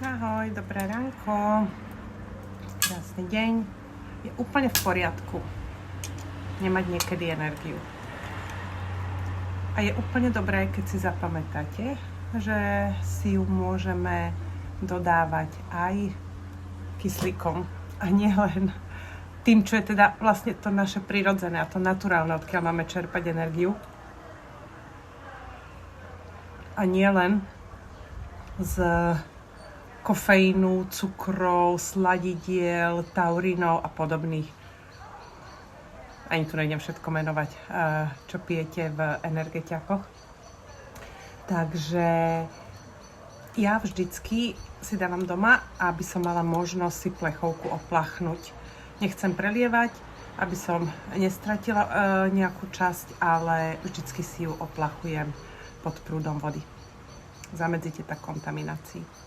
Ahoj, dobré ránko. Krásny deň. Je úplne v poriadku nemať niekedy energiu. A je úplne dobré, keď si zapamätáte, že si ju môžeme dodávať aj kyslíkom a nie len tým, čo je teda vlastne to naše prirodzené a to naturálne, odkiaľ máme čerpať energiu. A nie len z kofeínu, cukrov, sladidiel, taurínov a podobných. Ani tu nejdem všetko menovať, čo pijete v energetiakoch. Takže ja vždycky si dávam doma, aby som mala možnosť si plechovku oplachnúť. Nechcem prelievať, aby som nestratila nejakú časť, ale vždycky si ju oplachujem pod prúdom vody. Zamedzíte tak kontaminácii.